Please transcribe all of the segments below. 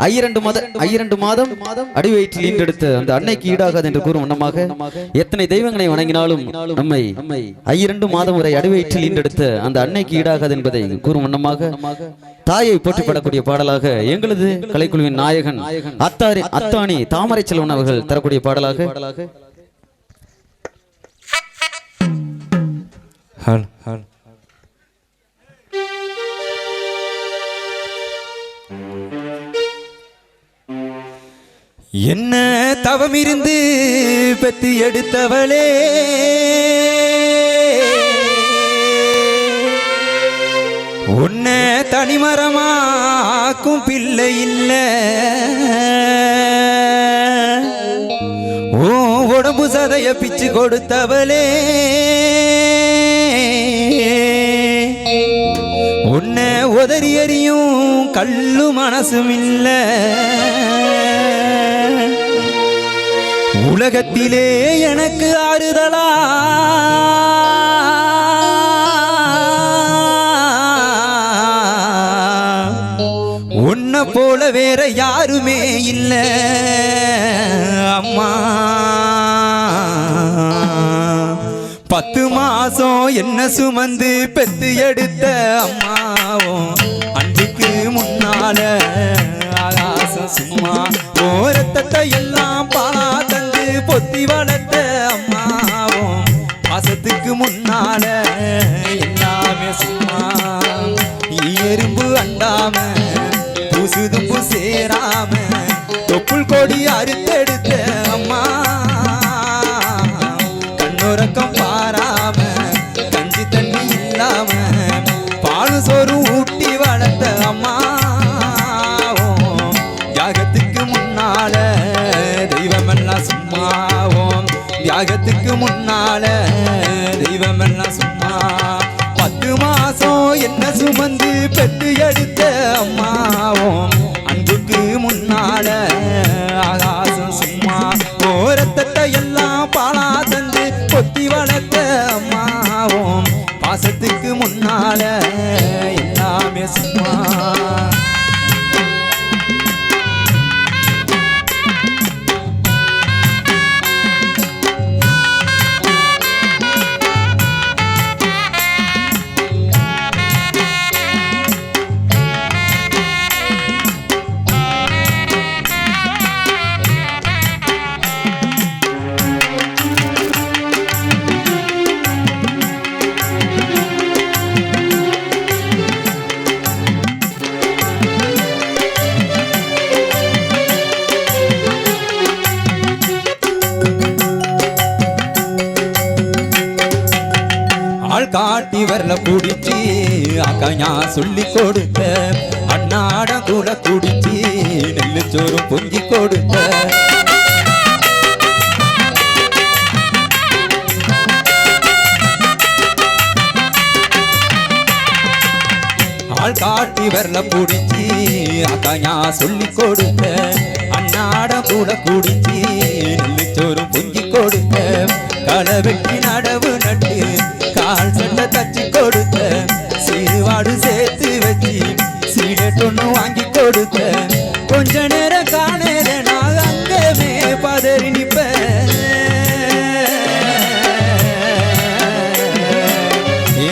ஐரண்டு மாதம் அடிவயிற்றில் ஈன்றெடுத்த அந்த அன்னைக்கு ஈடாகாது என்று கூறும் வண்ணமாக எத்தனை தெய்வங்களை வணங்கினாலும் நம்மை ஐரண்டு மாதம் வரை அடிவயிற்றில் ஈன்றெடுத்த அந்த அன்னைக்கு ஈடாகாது என்பதை கூறும் வண்ணமாக தாயை போற்றிப்படக்கூடிய பாடலாக எங்களது கலைக்குழுவின் நாயகன் அத்தாணி தாமரை செல்வன் அவர்கள் தரக்கூடிய பாடலாக என்ன தவம் இருந்து பெத்து எடுத்தவளே உன்னை தனிமரமாக்கும் பிள்ளை இல்ல ஓ உடம்பு சதைய பிச்சு கொடுத்தவளே உன்னை உதறி எறியும் கல்லு மனசும் இல்ல உலகத்திலே எனக்கு ஆறுதலா உன்னை போல வேற யாருமே இல்ல அம்மா 10 மாசம் என்ன சுமந்து பெத்து எடுத்த அம்மாவும் அன்றைக்கு முன்னால ஆகாசம் சும்மா ஓரத்தத்தை எல்லாம் தந்து பொத்தி வளர்த்த அம்மாவும் பாசத்துக்கு முன்னால எல்லாமே சும்மா எறும்பு அண்டாம புசுதும்பு சேராம தொப்புள் கொடி அறுத்தெடுத்த அம்மா கண்ணுறக்கம் பாராம கஞ்சி தண்ணி இல்லாம பால் சோறு ஊட்டி வளர்த்த அம்மா தியாகத்துக்கு முன்னால தெய்வமெல்லாம் சும்மாவோம் தியாகத்துக்கு முன்னால தெய்வமெல்லாம் சும்மா 10 மாசம் என்ன சுமந்து பெத்து எடுத்த அம்மாவும் அன்புக்கு முன்னால ஆகாசம் சும்மா ஓரத்தத்தை எல்லாம் பாலா தந்து கொத்தி வளர்த்த அம்மாவும் பாசத்துக்கு முன்னால எல்லாமே சும்மா காட்டி வரல குடிச்சு அக்கா சொல்லி கொடுத்த அண்ணாட கூட குடிச்சு நெல்லு சோறும் பொங்கி கொடுத்த ஆள் காட்டி வரல குடிச்சு அக்கா சொல்லி கொடுத்த அண்ணாட கூட குடிச்சு நெல்லு சோறும் பொங்கி கொடுத்த களை வெட்டி நடவு நட்டு கால் சட்டை தச்சு கொடுத்த சீருவாடு சேர்த்து வச்சு சீடட்டொன்னு வாங்கி கொடுத்த கொஞ்ச நேரம் காணேத நான் அங்கமே பதறி நிப்பேன்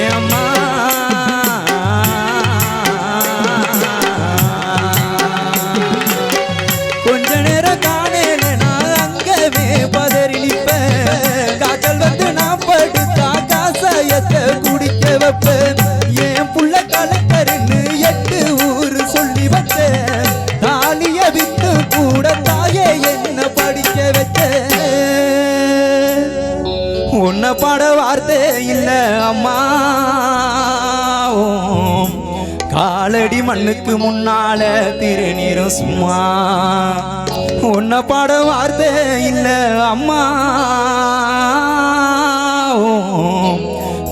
ஏம்மா கொஞ்ச நேரம் காணேத நான் அங்கமே பதறி நிப்பேன் காய்ச்சல் வந்து நான் படுத்தா காசாயத்தை குடிக்க வைப்பேன் என் புள்ள கலக்கருன்னு 8 ஊரு சொல்லி வச்சேன் தாலிய வித்து கூட தாயே என்ன படிக்க வச்ச உன்னை பாட வார்த்தை இல்ல அம்மா காலடி மண்ணுக்கு முன்னால திருநீரும் சும்மா உன்னை பாட வார்த்தை இல்ல அம்மா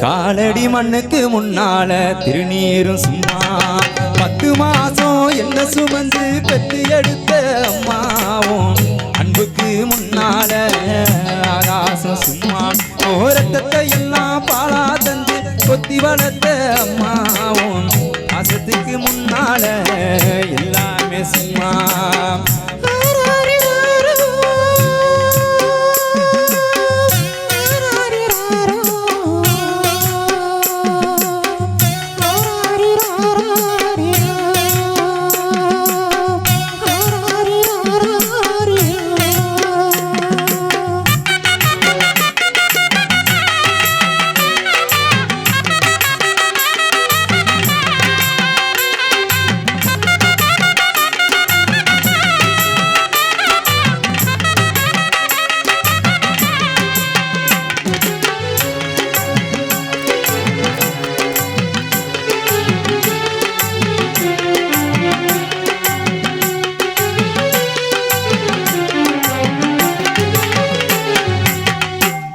காலடி மண்ணுக்கு முன்னால திருநீரும் சும்மா 10 மாசம் என்ன சுமந்து பெத்து எடுத்த அம்மாவும் அன்புக்கு முன்னால ஆகாசம் சும்மா ஓரத்தத்தை எல்லாம் பாலா தந்து கொத்தி வளர்த்த அம்மாவும் பாசத்துக்கு முன்னால எல்லாமே ஏன் சும்மா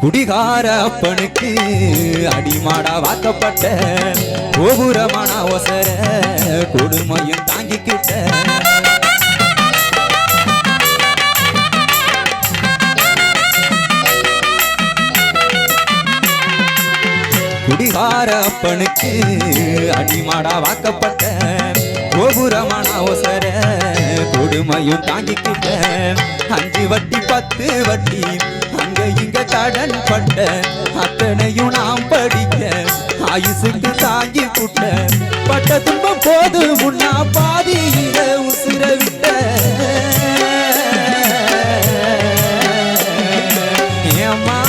குடிகார அப்பனுக்கு அடிமாடா வாக்கப்பட்ட கோபுரமான ஒசர கொடுமையும் தாங்கிக்கிட்ட குடிகார அப்பனுக்கு அடிமாடா வாக்கப்பட்ட கோபுரமான ஒசர கொடுமையும் தாங்கிக்கிட்ட 5 வட்டி 10 வட்டி அங்க இங்க கடன் பட்ட அத்தனையும் நாம் படிக்க ஆயுசுக்கு தாங்கி புட்ட பட்ட துன்பம் போது முன்னா பாதியில உசிர விட்ட ஏம்மா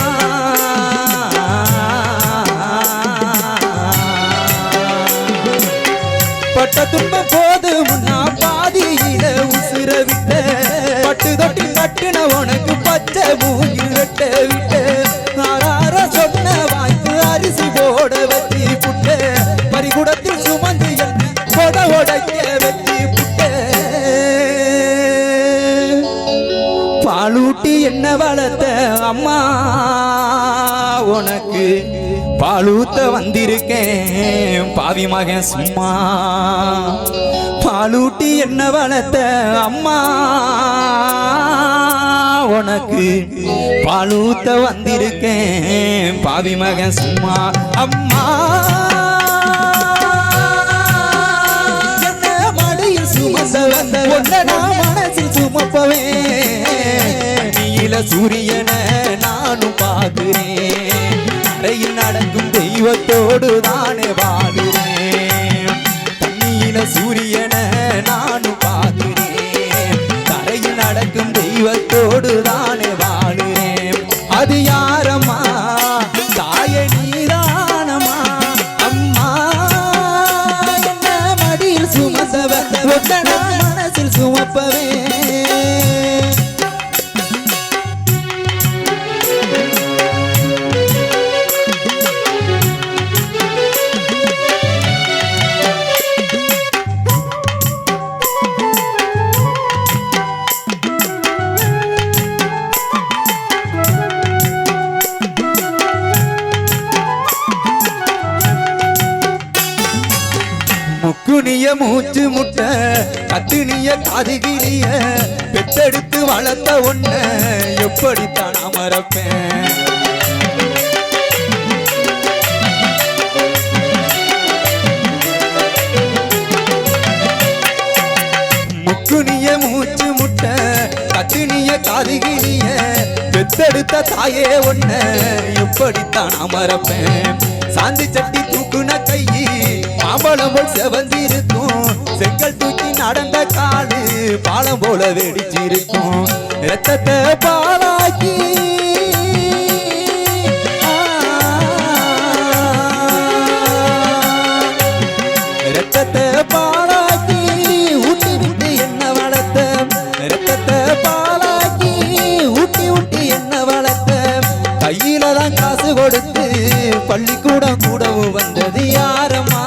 பட்ட துன்பம் போது முன்னா பாதியில உசிர விட்ட பட்டு தொட்டி கட்டுன உனக்கு பச்சை மூங்கி வெட்ட விட்ட ஆறார சொன்ன வாய்க்கு அரிசி போட வச்சு புட்ட பறிகுடத்தில் சுமந்து கொட உடைக்க வச்சு புட்ட பாலூட்டி என்ன வளர்த்த அம்மா உனக்கு பாலூத்த வந்திருக்கேன் பாவி மகன் சும்மா பாலூட்டி என்ன வளர்த்த அம்மா உனக்கு பாலூத்த வந்திருக்கேன் பாவி மகன் சும்மா அம்மா என்ன மடியில் சுமந்த வந்த ஒன்னா மனசில் சுமப்பவே நீல சூரியனை நானும் பார்க்கிறேன் அறையில் நடக்கும் தெய்வத்தோடு தானே வாழுறேன் தண்ணியில சூரியனை நானும் பார்க்கிறேன் தரையில் நடக்கும் தெய்வத்தோடு தானே வாழுறேன் அது யாரம்மா தாய நீதானம்மா அம்மா என்ன மடியில் சுமந்தவ ஒட்டனா மனசில் சுமப்பவே முக்குனிய மூச்சு முட்ட கத்துனிய காதுகிரிய பெற்றெடுத்து வளர்த்த ஒன்ன எப்படித்தான் அமரப்பேன் முக்குனிய மூச்சு முட்ட கத்துனிய காதுகிரிய பெற்றெடுத்த தாயே ஒன்ன எப்படித்தான் அமரப்பேன் சாந்தி சட்டி தூக்குன கையி மாம்பழம் போல் செவந்திருக்கும் செங்கல் தூக்கி நடந்த காலு பாலம் போல வெடிச்சிருக்கும் ரத்தத்தை பாலாக்கி ரத்தத்தை பாலாக்கி ஊட்டி ஊட்டி என்ன வளர்த்த ரத்தத்தை பாலாக்கி ஊட்டி ஊட்டி என்ன வளர்த்த கையில தான் காசு கொடுத்து பள்ளிக்கூடம் கூடவும் வந்தது யாரம்மா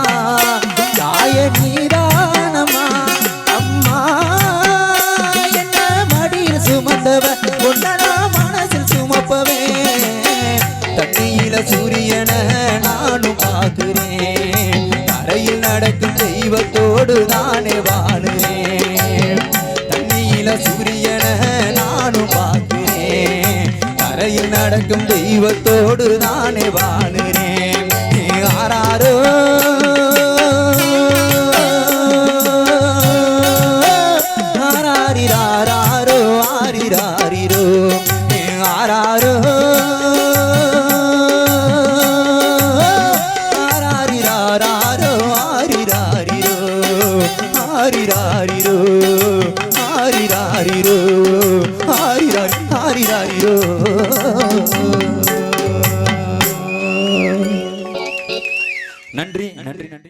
தாய நீதானம்மா அம்மா என்ன மடியில் சுமந்தவ ஒன்னா மனசில் சுமப்பவே தண்ணியில சூரியனை நானும் பார்க்கிறேன் தரையில் நடக்கும் தெய்வத்தோடு தானே வாழுறேன் தண்ணியில சூரியனை நானும் பார்க்கிறேன் தரையில் நடக்கும் தெய்வத்தோடு தானே வாழுறேன் ஆராரோ ஆராரோ ஆராரிராரோ ஆரிராரிரோ ஆரிராரிரோ ஆரிராரிரோ ஆரிராரிரோ நன்றி நன்றி நன்றி.